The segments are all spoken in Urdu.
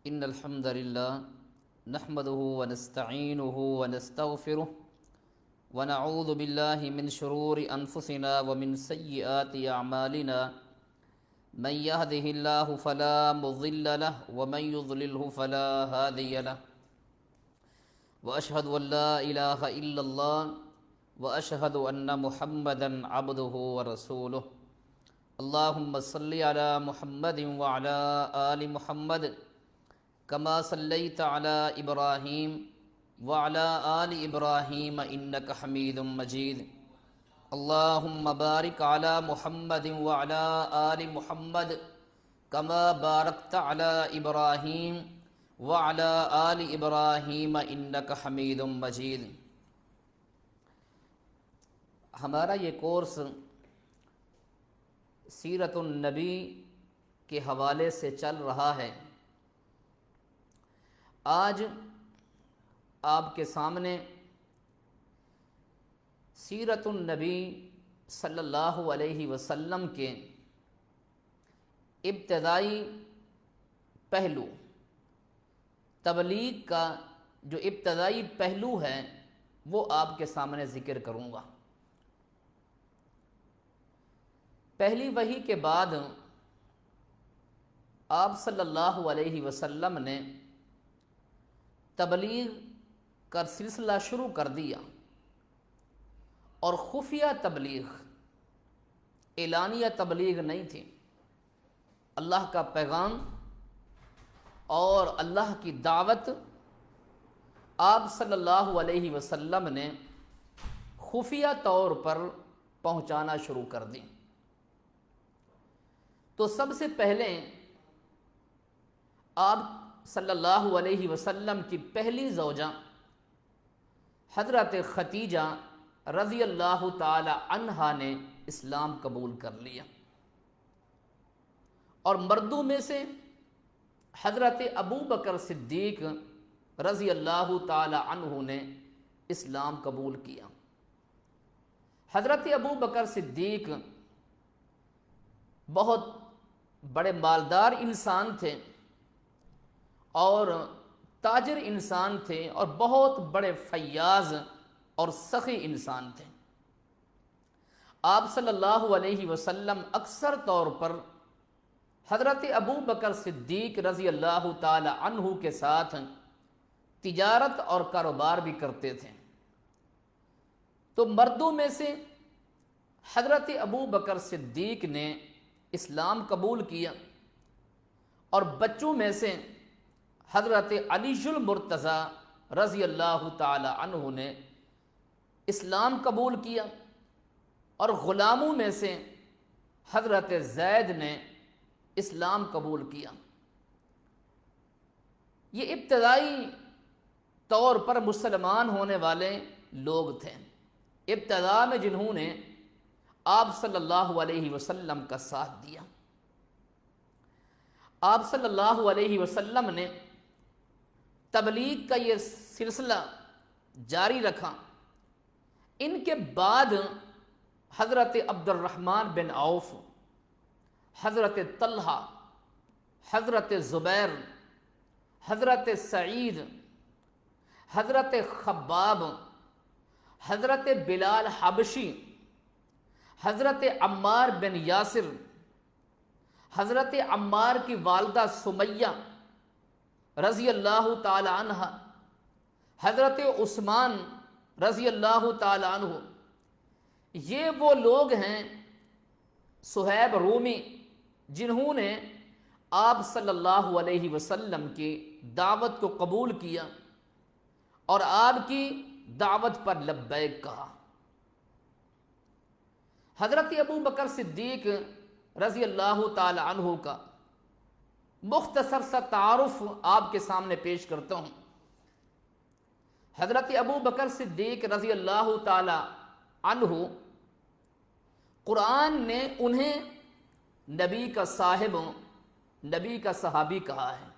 إن الحمد لله نحمده ونستعينه ونستغفره ونعوذ بالله من شرور أنفسنا ومن سيئات أعمالنا من يهده الله فلا مضل له ومن يضلله فلا هادي له وأشهد أن لا إله إلا الله وأشهد أن محمدا عبده ورسوله اللهم صل على محمد وعلى آل محمد كما صليت على إبراهيم وعلى آل إبراهيم إنك حميد مجيد اللهم بارك على محمد وعلى آل محمد كما باركت على إبراهيم وعلى آل إبراهيم إنك حميد مجيد۔ ہمارا یہ کورس سیرت النبی کے حوالے سے چل رہا ہے۔ آج آپ کے سامنے سیرت النبی صلی اللہ علیہ وسلم کے ابتدائی پہلو، تبلیغ کا جو ابتدائی پہلو ہے وہ آپ کے سامنے ذکر کروں گا۔ پہلی وحی کے بعد آپ صلی اللہ علیہ وسلم نے تبلیغ کا سلسلہ شروع کر دیا، اور خفیہ تبلیغ، اعلانیہ تبلیغ نہیں تھی۔ اللہ کا پیغام اور اللہ کی دعوت آپ صلی اللہ علیہ وسلم نے خفیہ طور پر پہنچانا شروع کر دی۔ تو سب سے پہلے آپ صلی اللہ علیہ وسلم کی پہلی زوجہ حضرت خدیجہ رضی اللہ تعالی عنہا نے اسلام قبول کر لیا، اور مردوں میں سے حضرت ابو بکر صدیق رضی اللہ تعالی عنہ نے اسلام قبول کیا۔ حضرت ابو بکر صدیق بہت بڑے مالدار انسان تھے اور تاجر انسان تھے، اور بہت بڑے فیاض اور سخی انسان تھے۔ آپ صلی اللہ علیہ وسلم اکثر طور پر حضرت ابو بکر صدیق رضی اللہ تعالی عنہ کے ساتھ تجارت اور کاروبار بھی کرتے تھے۔ تو مردوں میں سے حضرت ابو بکر صدیق نے اسلام قبول کیا، اور بچوں میں سے حضرت علی المرتضی رضی اللہ تعالی عنہ نے اسلام قبول کیا، اور غلاموں میں سے حضرت زید نے اسلام قبول کیا۔ یہ ابتدائی طور پر مسلمان ہونے والے لوگ تھے، ابتدا میں جنہوں نے آپ صلی اللہ علیہ وسلم کا ساتھ دیا۔ آپ صلی اللہ علیہ وسلم نے تبلیغ کا یہ سلسلہ جاری رکھا۔ ان کے بعد حضرت عبد الرحمن بن عوف، حضرت طلحہ، حضرت زبیر، حضرت سعید، حضرت خباب، حضرت بلال حبشی، حضرت عمار بن یاسر، حضرت عمار کی والدہ سمیہ رضی اللہ تعالی عنہ، حضرت عثمان رضی اللہ تعالی عنہ، یہ وہ لوگ ہیں، صہیب رومی، جنہوں نے آپ صلی اللہ علیہ وسلم کی دعوت کو قبول کیا اور آپ کی دعوت پر لبیک کہا۔ حضرت ابو بکر صدیق رضی اللہ تعالی عنہ کا مختصر سا تعارف آپ کے سامنے پیش کرتا ہوں۔ حضرت ابو بکر صدیق رضی اللہ تعالی عنہ، قرآن نے انہیں نبی کا صاحب، نبی کا صحابی کہا ہے۔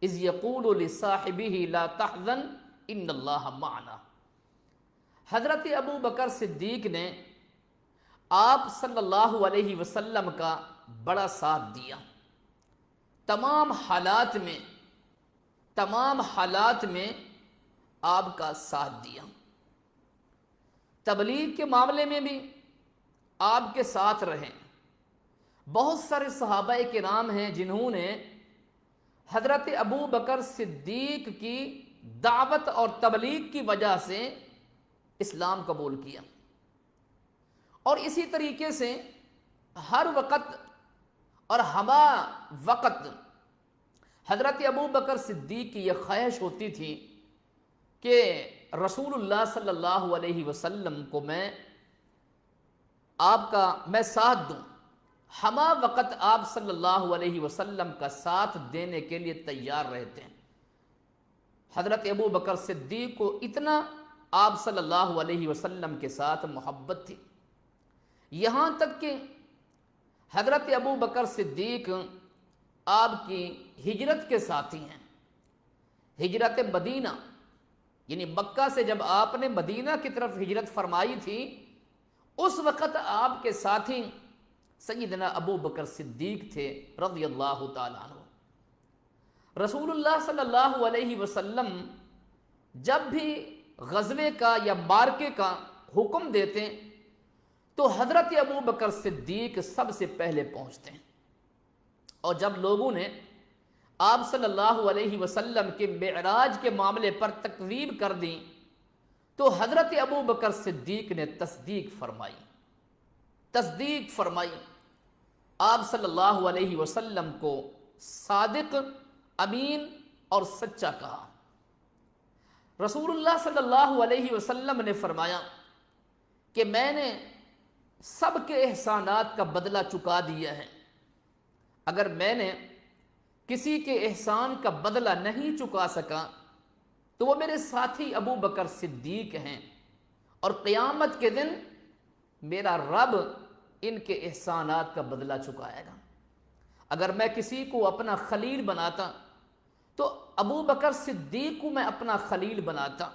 اذ یقول لصاحبہ لا تحزن ان اللہ معنا۔ حضرت ابو بکر صدیق نے آپ صلی اللہ علیہ وسلم کا بڑا ساتھ دیا، تمام حالات میں تمام حالات میں آپ کا ساتھ دیا، تبلیغ کے معاملے میں بھی آپ کے ساتھ رہے۔ بہت سارے صحابہ کرام ہیں جنہوں نے حضرت ابو بکر صدیق کی دعوت اور تبلیغ کی وجہ سے اسلام قبول کیا، اور اسی طریقے سے ہر وقت اور ہما وقت حضرت ابو بکر صدیق کی یہ خواہش ہوتی تھی کہ رسول اللہ صلی اللہ علیہ وسلم کو میں ساتھ دوں، ہما وقت آپ صلی اللہ علیہ وسلم کا ساتھ دینے کے لیے تیار رہتے ہیں۔ حضرت ابو بکر صدیق کو اتنا آپ صلی اللہ علیہ وسلم کے ساتھ محبت تھی، یہاں تک کہ حضرت ابو بکر صدیق آپ کی ہجرت کے ساتھی ہیں۔ ہجرت مدینہ یعنی مکہ سے جب آپ نے مدینہ کی طرف ہجرت فرمائی تھی، اس وقت آپ کے ساتھی سیدنا ابو بکر صدیق تھے رضی اللہ تعالیٰ عنہ۔ رسول اللہ صلی اللہ علیہ وسلم جب بھی غزوے کا یا مارکے کا حکم دیتے تو حضرت ابو بکر صدیق سب سے پہلے پہنچتے ہیں، اور جب لوگوں نے آپ صلی اللہ علیہ وسلم کے معراج کے معاملے پر تکذیب کر دی تو حضرت ابو بکر صدیق نے تصدیق فرمائی، آپ صلی اللہ علیہ وسلم کو صادق، امین اور سچا کہا۔ رسول اللہ صلی اللہ علیہ وسلم نے فرمایا کہ میں نے سب کے احسانات کا بدلہ چکا دیا ہے، اگر میں نے کسی کے احسان کا بدلہ نہیں چکا سکا تو وہ میرے ساتھی ابو بکر صدیق ہیں، اور قیامت کے دن میرا رب ان کے احسانات کا بدلہ چکائے گا۔ اگر میں کسی کو اپنا خلیل بناتا تو ابو بکر صدیق کو میں اپنا خلیل بناتا،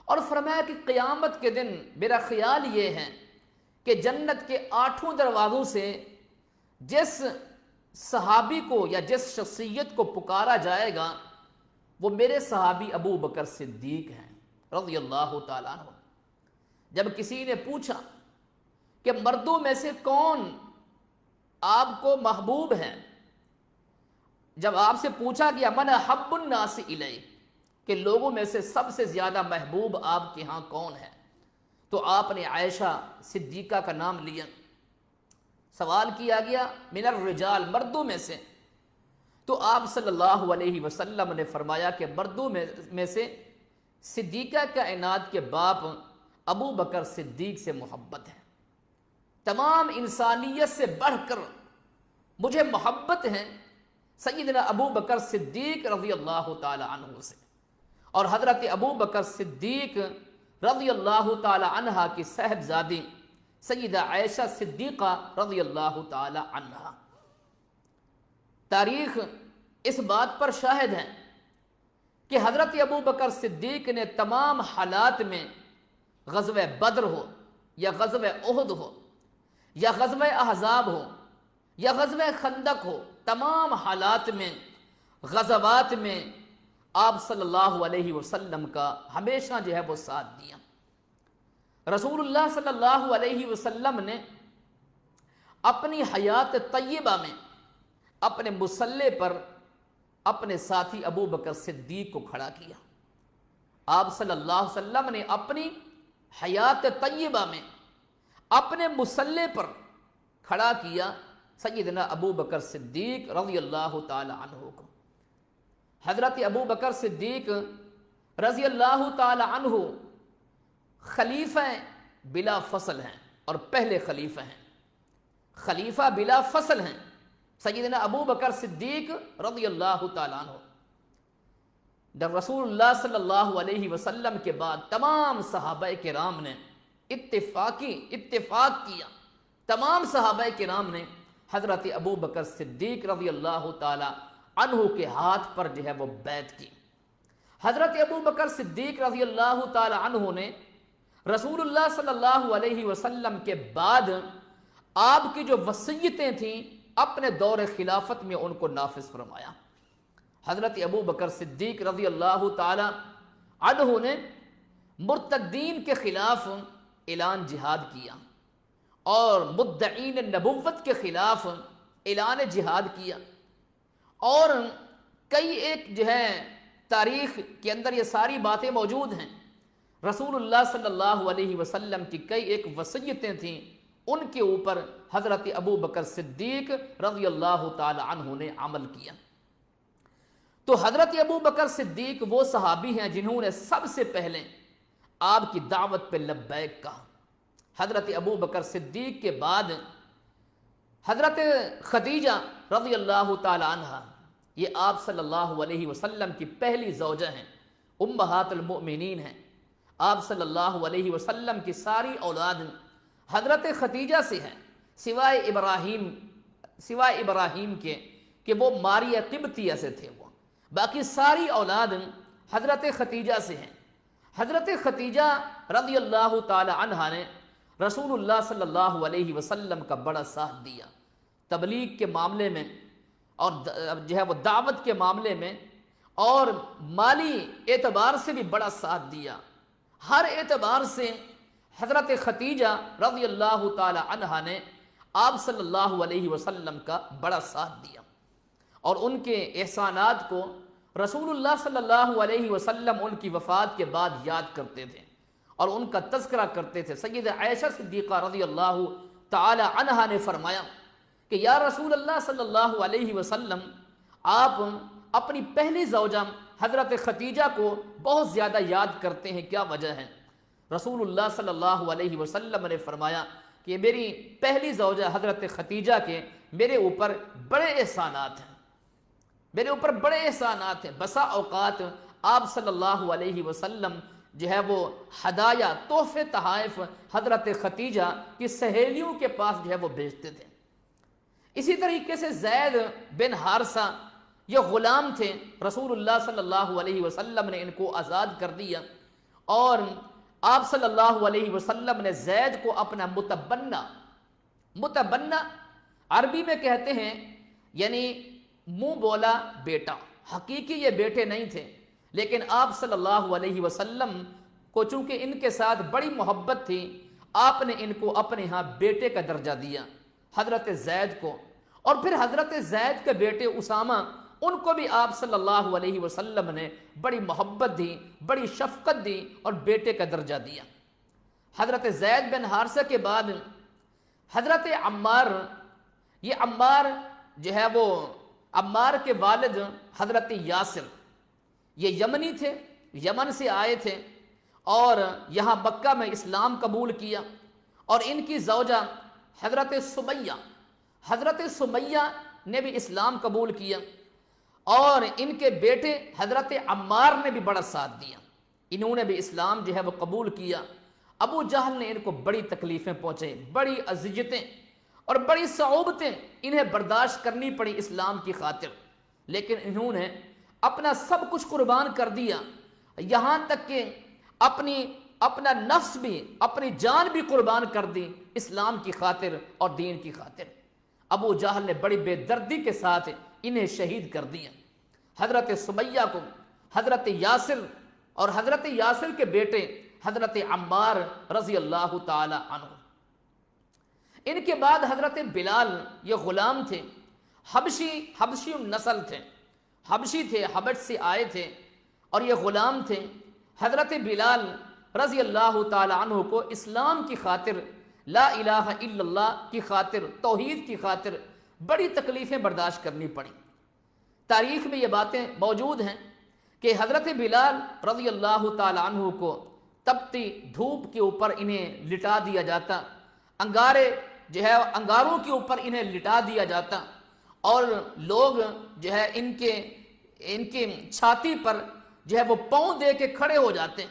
اور فرمایا کہ قیامت کے دن میرا خیال یہ ہے کہ جنت کے 8 دروازوں سے جس صحابی کو یا جس شخصیت کو پکارا جائے گا وہ میرے صحابی ابو بکر صدیق ہیں رضی اللہ تعالیٰ عنہ۔ جب کسی نے پوچھا کہ مردوں میں سے کون آپ کو محبوب ہے، جب آپ سے پوچھا گیا من احب الناس الیہ، کہ لوگوں میں سے سب سے زیادہ محبوب آپ کے ہاں کون ہے، تو آپ نے عائشہ صدیقہ کا نام لیا۔ سوال کیا گیا من الرجال، مردوں میں سے، تو آپ صلی اللہ علیہ وسلم نے فرمایا کہ مردوں میں سے صدیقہ کائنات کے باپ ابو بکر صدیق سے محبت ہے، تمام انسانیت سے بڑھ کر مجھے محبت ہے سیدنا ابو بکر صدیق رضی اللہ تعالی عنہ سے۔ اور حضرت ابو بکر صدیق رضی اللہ تعالی عنہ کی صاحبزادی سیدہ عائشہ صدیقہ رضی اللہ تعالی عنہ۔ تاریخ اس بات پر شاہد ہے کہ حضرت ابو بکر صدیق نے تمام حالات میں غزوہ بدر ہو یا غزوہ احد ہو یا غزوہ احزاب ہو یا غزوہ خندق ہو، تمام حالات میں غزوات میں آپ صلی اللہ علیہ وسلم کا ہمیشہ جو ہے وہ ساتھ دیا۔ رسول اللہ صلی اللہ علیہ وسلم نے اپنی حیات طیبہ میں اپنے مصلی پر اپنے ساتھی ابو بکر صدیق کو کھڑا کیا۔ آپ صلی اللہ علیہ وسلم نے اپنی حیات طیبہ میں اپنے مصلی پر کھڑا کیا سیدنا ابو بکر صدیق رضی اللہ تعالی عنہ کو۔ حضرت ابو بکر صدیق رضی اللہ تعالی عنہ خلیفہ بلا فصل ہیں اور پہلے خلیفہ ہیں، خلیفہ بلا فصل ہیں سیدنا ابو بکر صدیق رضی اللہ تعالیٰ عنہ۔ جب رسول اللہ صلی اللہ علیہ وسلم کے بعد تمام صحابہ کرام نے اتفاق کیا، تمام صحابہ کرام نے حضرت ابو بکر صدیق رضی اللہ تعالیٰ عنہ کے ہاتھ پر جو ہے وہ بیعت کی۔ حضرت ابو بکر صدیق رضی اللہ تعالیٰ عنہ نے رسول اللہ صلی اللہ علیہ وسلم کے بعد آپ کی جو وصیتیں تھیں اپنے دور خلافت میں ان کو نافذ فرمایا۔ حضرت ابو بکر صدیق رضی اللہ تعالی عنہ نے مرتدین کے خلاف اعلان جہاد کیا اور مدعین نبوت کے خلاف اعلان جہاد کیا، اور کئی ایک جو ہے تاریخ کے اندر یہ ساری باتیں موجود ہیں۔ رسول اللہ صلی اللہ علیہ وسلم کی کئی ایک وصیتیں تھیں، ان کے اوپر حضرت ابو بکر صدیق رضی اللہ تعالی عنہ نے عمل کیا۔ تو حضرت ابو بکر صدیق وہ صحابی ہیں جنہوں نے سب سے پہلے آپ کی دعوت پہ لبیک کہا۔ حضرت ابو بکر صدیق کے بعد حضرت خدیجہ رضی اللہ تعالی عنہ، یہ آپ صلی اللہ علیہ وسلم کی پہلی زوجہ ہیں، امہات المؤمنین ہیں۔ آپ صلی اللہ علیہ وسلم کی ساری اولاد حضرت خدیجہ سے ہے، سوائے ابراہیم کے کہ وہ ماریہ قبطیہ سے تھے، وہ باقی ساری اولاد حضرت خدیجہ سے ہیں۔ حضرت خدیجہ رضی اللہ تعالی عنہ نے رسول اللہ صلی اللہ علیہ وسلم کا بڑا ساتھ دیا، تبلیغ کے معاملے میں اور جو ہے وہ دعوت کے معاملے میں، اور مالی اعتبار سے بھی بڑا ساتھ دیا۔ ہر اعتبار سے حضرت خدیجہ رضی اللہ تعالی عنہ نے آپ صلی اللہ علیہ وسلم کا بڑا ساتھ دیا، اور ان کے احسانات کو رسول اللہ صلی اللہ علیہ وسلم ان کی وفات کے بعد یاد کرتے تھے اور ان کا تذکرہ کرتے تھے۔ سیدہ عائشہ صدیقہ رضی اللہ تعالی عنہا نے فرمایا کہ یا رسول اللہ صلی اللہ علیہ وسلم، آپ اپنی پہلی زوجہ حضرت خدیجہ کو بہت زیادہ یاد کرتے ہیں، کیا وجہ ہے؟ رسول اللہ صلی اللہ علیہ وسلم نے فرمایا کہ میری پہلی زوجہ حضرت خدیجہ کے میرے اوپر بڑے احسانات ہیں، میرے اوپر بڑے احسانات ہیں۔ بسا اوقات آپ صلی اللہ علیہ وسلم جو ہے وہ ہدایہ، تحفے، تحائف حضرت خدیجہ کی سہیلیوں کے پاس جو ہے وہ بھیجتے تھے۔ اسی طریقے سے زید بن حارثہ، یہ غلام تھے، رسول اللہ صلی اللہ علیہ وسلم نے ان کو آزاد کر دیا، اور آپ صلی اللہ علیہ وسلم نے زید کو اپنا متبنہ عربی میں کہتے ہیں یعنی منہ بولا بیٹا، حقیقی یہ بیٹے نہیں تھے، لیکن آپ صلی اللہ علیہ وسلم کو چونکہ ان کے ساتھ بڑی محبت تھی، آپ نے ان کو اپنے ہاں بیٹے کا درجہ دیا، حضرت زید کو، اور پھر حضرت زید کے بیٹے اسامہ، ان کو بھی آپ صلی اللہ علیہ وسلم نے بڑی محبت دی، بڑی شفقت دی اور بیٹے کا درجہ دیا۔ حضرت زید بن حارثہ کے بعد حضرت عمار، یہ عمار جو ہے وہ عمار کے والد حضرت یاسر، یہ یمنی تھے، یمن سے آئے تھے اور یہاں مکہ میں اسلام قبول کیا، اور ان کی زوجہ حضرت سمیہ نے بھی اسلام قبول کیا، اور ان کے بیٹے حضرت عمار نے بھی بڑا ساتھ دیا، انہوں نے بھی اسلام جو ہے وہ قبول کیا۔ ابو جہل نے ان کو بڑی تکلیفیں پہنچے، بڑی اذیتیں اور بڑی صعوبتیں انہیں برداشت کرنی پڑی اسلام کی خاطر، لیکن انہوں نے اپنا سب کچھ قربان کر دیا، یہاں تک کہ اپنا نفس بھی، اپنی جان بھی قربان کر دی اسلام کی خاطر اور دین کی خاطر۔ ابو جہل نے بڑی بے دردی کے ساتھ انہیں شہید کر دیا۔ حضرت سمیہ کو حضرت یاسر اور حضرت یاسر کے بیٹے حضرت عمار رضی اللہ تعالی عنہ، ان کے بعد حضرت بلال، یہ غلام تھے، حبشی نسل تھے، حبشی تھے، حبش سے آئے تھے، اور یہ غلام تھے۔ حضرت بلال رضی اللہ تعالی عنہ کو اسلام کی خاطر، لا الہ الا اللہ کی خاطر، توحید کی خاطر بڑی تکلیفیں برداشت کرنی پڑی۔ تاریخ میں یہ باتیں موجود ہیں کہ حضرت بلال رضی اللہ تعالی عنہ کو تپتی دھوپ کے اوپر انہیں لٹا دیا جاتا، انگاروں کے اوپر انہیں لٹا دیا جاتا، اور لوگ جو ہے ان کے چھاتی پر جو ہے وہ پاؤں دے کے کھڑے ہو جاتے،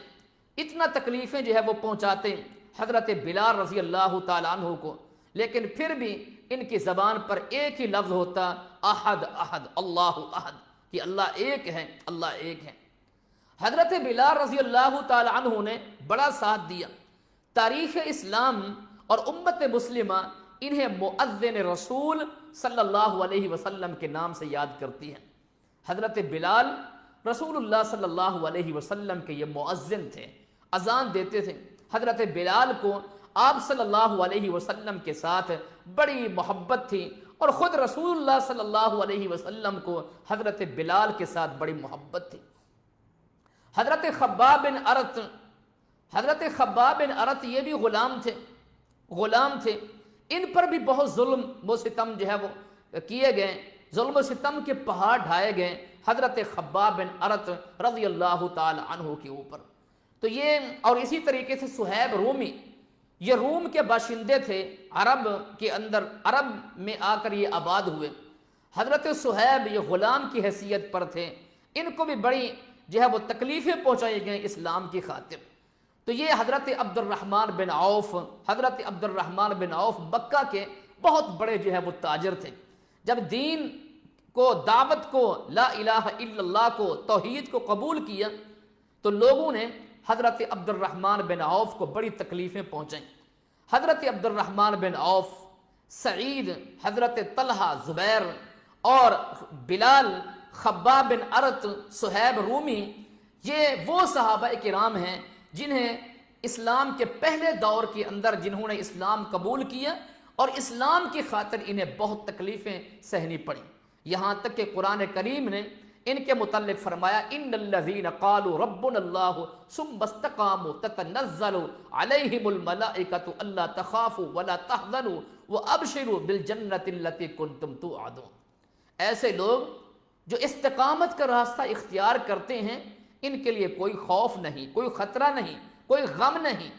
اتنا تکلیفیں جو ہے وہ پہنچاتے حضرت بلال رضی اللہ تعالیٰ عنہ کو، لیکن پھر بھی ان کی زبان پر ایک ہی لفظ ہوتا، احد احد، اللہ احد، کہ اللہ ایک ہے، اللہ ایک ہے۔ حضرت بلال رضی اللہ تعالیٰ عنہ نے بڑا ساتھ دیا۔ تاریخ اسلام اور امت مسلمہ انہیں مؤذن رسول صلی اللہ علیہ وسلم کے نام سے یاد کرتی ہے۔ حضرت بلال رسول اللہ صلی اللہ علیہ وسلم کے یہ مؤذن تھے، اذان دیتے تھے۔ حضرت بلال کو آپ صلی اللہ علیہ وسلم کے ساتھ بڑی محبت تھی، اور خود رسول اللہ صلی اللہ علیہ وسلم کو حضرت بلال کے ساتھ بڑی محبت تھی۔ حضرت خباب بن ارت یہ بھی غلام تھے، ان پر بھی بہت ظلم و ستم جو ہے وہ کیے گئے، ظلم و ستم کے پہاڑ ڈھائے گئے حضرت خباب بن ارت رضی اللہ تعالی عنہ کے اوپر۔ تو یہ، اور اسی طریقے سے صہیب رومی، یہ روم کے باشندے تھے، عرب کے اندر، عرب میں آ کر یہ آباد ہوئے۔ حضرت صہیب یہ غلام کی حیثیت پر تھے، ان کو بھی بڑی جو ہے وہ تکلیفیں پہنچائی گئیں اسلام کی خاطر۔ تو یہ حضرت عبد الرحمن بن عوف مکہ کے بہت بڑے جو ہے وہ تاجر تھے۔ جب دین کو، دعوت کو، لا الہ الا اللہ کو، توحید کو قبول کیا تو لوگوں نے حضرت عبد الرحمن بن عوف کو بڑی تکلیفیں پہنچائیں۔ حضرت عبد الرحمن بن عوف، سعید، حضرت طلحہ، زبیر اور بلال، خباب بن ارت، صہیب رومی، یہ وہ صحابہ کرام ہیں جنہیں اسلام کے پہلے دور کے اندر جنہوں نے اسلام قبول کیا، اور اسلام کی خاطر انہیں بہت تکلیفیں سہنی پڑیں۔ یہاں تک کہ قرآن کریم نے ان کے متعلق فرمایا ان الذین قالوا ربنا اللہ ثم استقاموا تتنزل علیہم الملائکۃ الا تخافوا ولا تحزنوا وابشروا بالجنۃ التي کنتم توعدون۔ ایسے لوگ جو استقامت کا راستہ اختیار کرتے ہیں، ان کے لیے کوئی خوف نہیں، کوئی خطرہ نہیں، کوئی غم نہیں،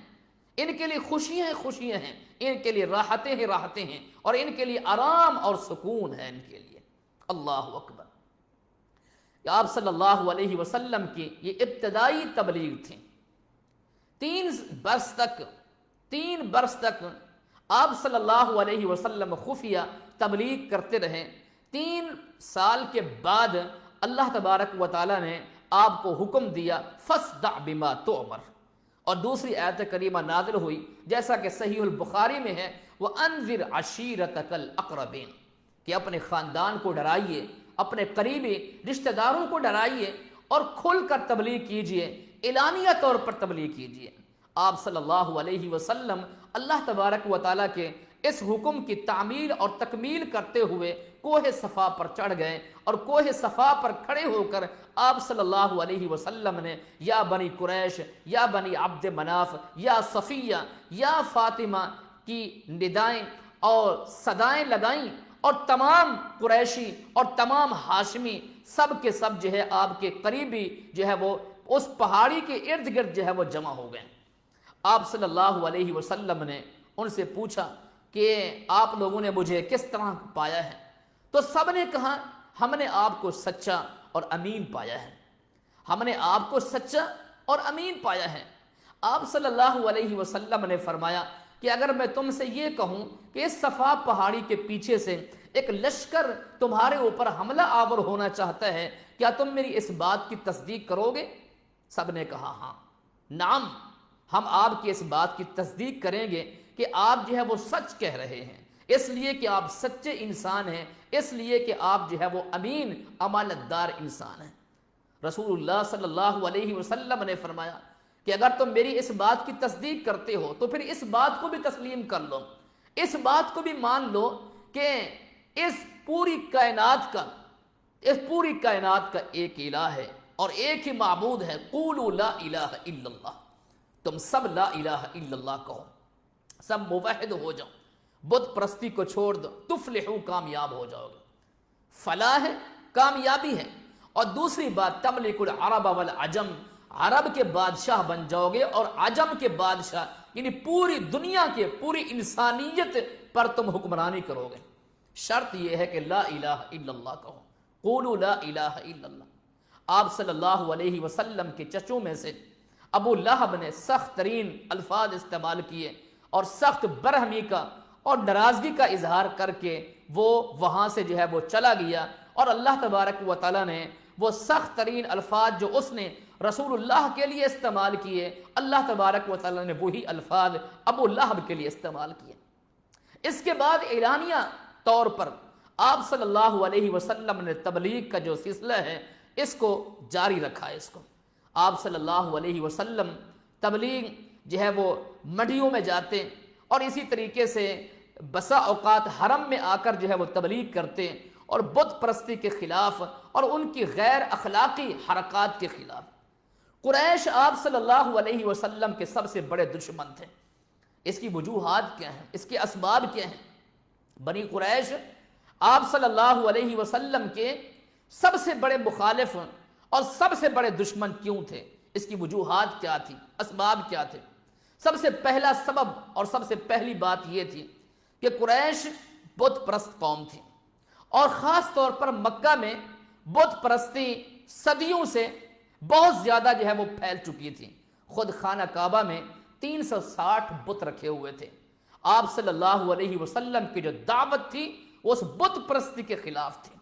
ان کے لیے خوشیاں خوشیاں ہیں، ان کے لیے راحتیں ہی راحتیں ہیں، اور ان کے لیے آرام اور سکون ہے ان کے لیے۔ اللہ اکبر۔ آپ صلی اللہ علیہ وسلم کی یہ ابتدائی تبلیغ تھی۔ 3 برس تک آپ صلی اللہ علیہ وسلم خفیہ تبلیغ کرتے رہے۔ 3 سال کے بعد اللہ تبارک و تعالی نے آپ کو حکم دیا فاصدع بما تؤمر، اور دوسری آیت کریمہ نازل ہوئی جیسا کہ صحیح البخاری میں ہے وَأَنذِرْ عَشِيرَتَكَ الْأَقْرَبِينَ، کہ اپنے خاندان کو ڈرائیے، اپنے قریبی رشتہ داروں کو ڈرائیے، اور کھل کر تبلیغ کیجئے، اعلانیہ طور پر تبلیغ کیجئے۔ آپ صلی اللہ علیہ وسلم اللہ تبارک و تعالیٰ کے اس حکم کی تعمیل اور تکمیل کرتے ہوئے کوہ صفا پر چڑھ گئے، اور کوہ صفا پر کھڑے ہو کر آپ صلی اللہ علیہ وسلم نے یا بنی قریش، یا بنی عبد مناف، یا صفیہ، یا فاطمہ کی ندائیں اور صدائیں لگائیں، اور تمام قریشی اور تمام ہاشمی سب کے سب جو ہے آپ کے قریبی جو ہے وہ اس پہاڑی کے ارد گرد جو ہے وہ جمع ہو گئے۔ آپ صلی اللہ علیہ وسلم نے ان سے پوچھا کہ آپ لوگوں نے مجھے کس طرح پایا ہے؟ تو سب نے کہا ہم نے آپ کو سچا اور امین پایا ہے، ہم نے آپ کو سچا اور امین پایا ہے۔ آپ صلی اللہ علیہ وسلم نے فرمایا کہ اگر میں تم سے یہ کہوں کہ اس صفا پہاڑی کے پیچھے سے ایک لشکر تمہارے اوپر حملہ آور ہونا چاہتا ہے، کیا تم میری اس بات کی تصدیق کرو گے؟ سب نے کہا ہاں، نعم، ہم آپ کی اس بات کی تصدیق کریں گے کہ آپ جو ہے وہ سچ کہہ رہے ہیں، اس لیے کہ آپ سچے انسان ہیں، اس لیے کہ آپ جو ہے وہ امین، امانت دار انسان ہیں۔ رسول اللہ صلی اللہ علیہ وسلم نے فرمایا کہ اگر تم میری اس بات کی تصدیق کرتے ہو تو پھر اس بات کو بھی تسلیم کر لو، اس بات کو بھی مان لو کہ اس پوری کائنات کا ایک الہ ہے اور ایک ہی معبود ہے۔ قولوا لا الہ الا اللہ، تم سب لا الہ الا اللہ کہو، سب موحد ہو جاؤ، بت پرستی کو چھوڑ دو، تفلحو، کامیاب ہو جاؤ گے، فلاح ہے، کامیابی ہے۔ اور دوسری بات تملک العرب والعجم، عرب کے بادشاہ بن جاؤ گے اور عجم کے بادشاہ، یعنی پوری دنیا کے، پوری انسانیت پر تم حکمرانی کرو گے۔ شرط یہ ہے کہ لا الہ الا اللہ کہو، قولوا لا الہ الا اللہ۔ آپ صلی اللہ علیہ وسلم کے چچوں میں سے ابو لہب نے سخت ترین الفاظ استعمال کیے اور سخت برہمی کا اور ناراضگی کا اظہار کر کے وہ وہاں سے جو ہے وہ چلا گیا، اور اللہ تبارک و تعالیٰ نے وہ سخت ترین الفاظ جو اس نے رسول اللہ کے لیے استعمال کیے، اللہ تبارک و تعالیٰ نے وہی الفاظ ابو لہب کے لیے استعمال کیے۔ اس کے بعد اعلانیہ طور پر آپ صلی اللہ علیہ وسلم نے تبلیغ کا جو سلسلہ ہے اس کو جاری رکھا ہے۔ اس کو آپ صلی اللہ علیہ وسلم تبلیغ جو ہے وہ منڈیوں میں جاتے اور اسی طریقے سے بسا اوقات حرم میں آ کر جو ہے وہ تبلیغ کرتے اور بت پرستی کے خلاف اور ان کی غیر اخلاقی حرکات کے خلاف۔ قریش آپ صلی اللہ علیہ وسلم کے سب سے بڑے دشمن تھے۔ اس کی وجوہات کیا ہیں، اس کے اسباب کیا ہیں؟ بنی قریش آپ صلی اللہ علیہ وسلم کے سب سے بڑے مخالف اور سب سے بڑے دشمن کیوں تھے؟ اس کی وجوہات کیا تھی، اسباب کیا تھے؟ سب سے پہلا سبب اور سب سے پہلی بات یہ تھی کہ قریش بت پرست قوم تھی، اور خاص طور پر مکہ میں بت پرستی صدیوں سے بہت زیادہ جو ہے وہ پھیل چکی تھی۔ خود خانہ کعبہ میں 360 بت رکھے ہوئے تھے۔ آپ صلی اللہ علیہ وسلم کی جو دعوت تھی وہ اس بت پرستی کے خلاف تھی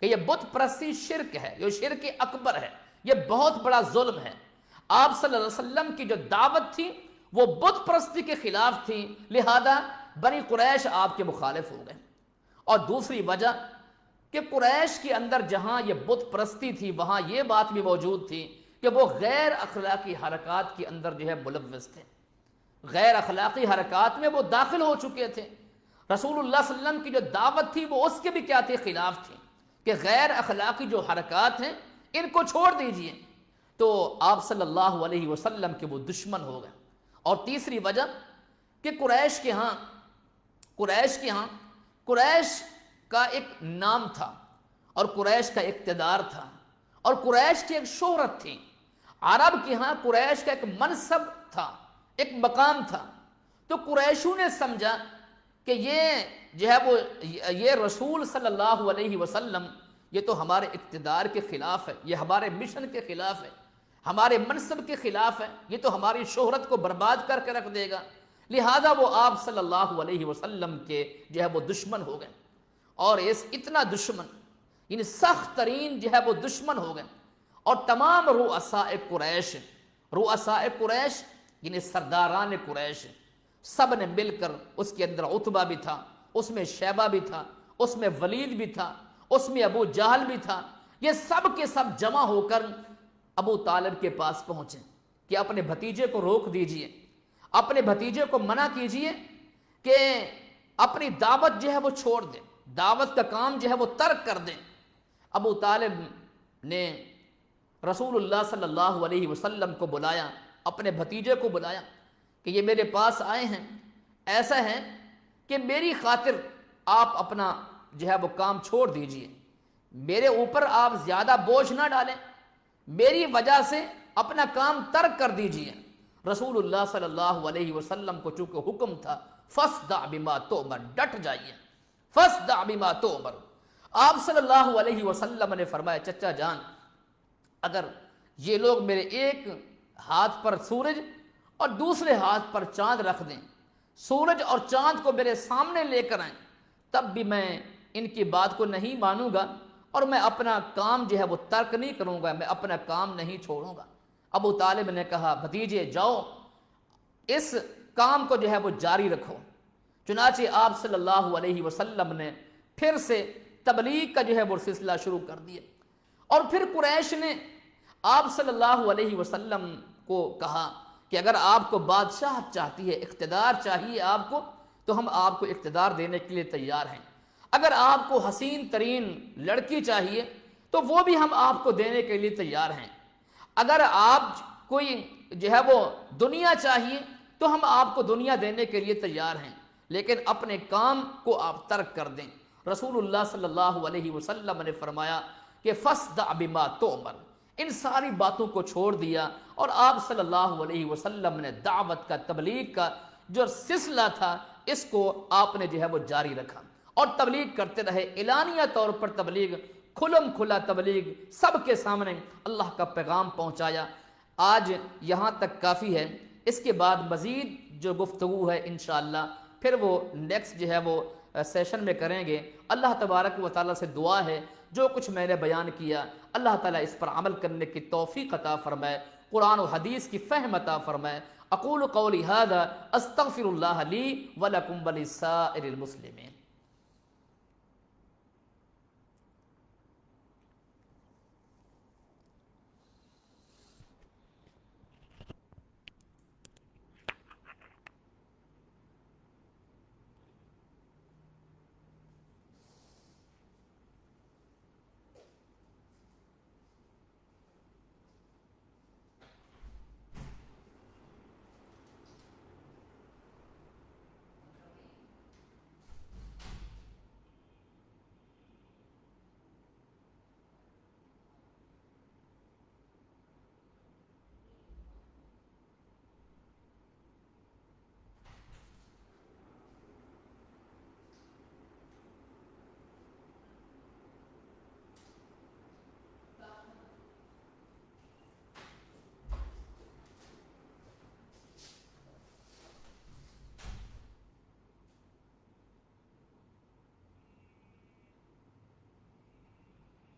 کہ یہ بت پرستی شرک ہے، یہ شرک اکبر ہے، یہ بہت بڑا ظلم ہے۔ آپ صلی اللہ علیہ وسلم کی جو دعوت تھی وہ بت پرستی کے خلاف تھی، لہذا بنی قریش آپ کے مخالف ہو گئے۔ اور دوسری وجہ کہ قریش کے اندر جہاں یہ بت پرستی تھی وہاں یہ بات بھی موجود تھی کہ وہ غیر اخلاقی حرکات کے اندر جو ہے ملوث تھے، غیر اخلاقی حرکات میں وہ داخل ہو چکے تھے۔ رسول اللہ صلی اللہ علیہ وسلم کی جو دعوت تھی وہ اس کے بھی کیا تھی، خلاف تھی کہ غیر اخلاقی جو حرکات ہیں ان کو چھوڑ دیجئے۔ تو آپ صلی اللہ علیہ وسلم کے وہ دشمن ہو گئے۔ اور تیسری وجہ کہ قریش کے ہاں قریش کا ایک نام تھا اور قریش کا اقتدار تھا اور قریش کی ایک شہرت تھی۔ عرب کے ہاں قریش کا ایک منصب تھا، ایک مقام تھا۔ تو قریشوں نے سمجھا کہ یہ جو ہے وہ یہ رسول صلی اللہ علیہ وسلم یہ تو ہمارے اقتدار کے خلاف ہے، یہ ہمارے مشن کے خلاف ہے، ہمارے منصب کے خلاف ہے، یہ تو ہماری شہرت کو برباد کر کے رکھ دے گا، لہذا وہ آپ صلی اللہ علیہ وسلم کے جو ہے وہ دشمن ہو گئے۔ اور اس اتنا دشمن یعنی سخت ترین جو ہے وہ دشمن ہو گئے۔ اور تمام رؤساء قریش یعنی سرداران قریش سب نے مل کر، اس کے اندر عتبہ بھی تھا، اس میں شیبہ بھی تھا، اس میں ولید بھی تھا، اس میں ابو جہل بھی تھا، یہ سب کے سب جمع ہو کر ابو طالب کے پاس پہنچے کہ اپنے بھتیجے کو روک دیجئے، اپنے بھتیجے کو منع کیجئے کہ اپنی دعوت جو ہے وہ چھوڑ دیں، دعوت کا کام جو ہے وہ ترک کر دیں۔ ابو طالب نے رسول اللہ صلی اللہ علیہ وسلم کو بلایا، اپنے بھتیجے کو بلایا کہ یہ میرے پاس آئے ہیں، ایسا ہے کہ میری خاطر آپ اپنا جو ہے وہ کام چھوڑ دیجئے، میرے اوپر آپ زیادہ بوجھ نہ ڈالیں، میری وجہ سے اپنا کام ترک کر دیجئے۔ رسول اللہ صلی اللہ علیہ وسلم کو چونکہ حکم تھا فَاصْدَعْ بِمَا تُؤْمَرُ، ڈٹ جائیے، فَاصْدَعْ بِمَا تُؤْمَرُ۔ آپ صلی اللہ علیہ وسلم نے فرمایا چچا جان، اگر یہ لوگ میرے ایک ہاتھ پر سورج اور دوسرے ہاتھ پر چاند رکھ دیں، سورج اور چاند کو میرے سامنے لے کر آئیں، تب بھی میں ان کی بات کو نہیں مانوں گا اور میں اپنا کام جو ہے وہ ترک نہیں کروں گا، میں اپنا کام نہیں چھوڑوں گا۔ ابو طالب نے کہا بھتیجے جاؤ، اس کام کو جو ہے وہ جاری رکھو۔ چنانچہ آپ صلی اللہ علیہ وسلم نے پھر سے تبلیغ کا جو ہے وہ سلسلہ شروع کر دیا۔ اور پھر قریش نے آپ صلی اللہ علیہ وسلم کو کہا کہ اگر آپ کو بادشاہت چاہتی ہے، اقتدار چاہیے آپ کو، تو ہم آپ کو اقتدار دینے کے لیے تیار ہیں۔ اگر آپ کو حسین ترین لڑکی چاہیے تو وہ بھی ہم آپ کو دینے کے لیے تیار ہیں۔ اگر آپ کوئی جو ہے وہ دنیا چاہیے تو ہم آپ کو دنیا دینے کے لیے تیار ہیں، لیکن اپنے کام کو آپ ترک کر دیں۔ رسول اللہ صلی اللہ علیہ وسلم نے فرمایا کہ فَاصْدَعْ بِمَا تُؤْمَرُ، ان ساری باتوں کو چھوڑ دیا اور آپ صلی اللہ علیہ وسلم نے دعوت کا، تبلیغ کا جو سلسلہ تھا اس کو آپ نے جو ہے وہ جاری رکھا اور تبلیغ کرتے رہے، اعلانیہ طور پر تبلیغ، کھلم کھلا تبلیغ، سب کے سامنے اللہ کا پیغام پہنچایا۔ آج یہاں تک کافی ہے، اس کے بعد مزید جو گفتگو ہے انشاءاللہ پھر وہ نیکسٹ جو ہے وہ سیشن میں کریں گے۔ اللہ تبارک و تعالیٰ سے دعا ہے جو کچھ میں نے بیان کیا اللہ تعالیٰ اس پر عمل کرنے کی توفیق عطا فرمائے، قرآن و حدیث کی فہم عطا فرمائے۔ اقول قولی ھذا استغفر اللہ لی ولکم ولسائر المسلمین۔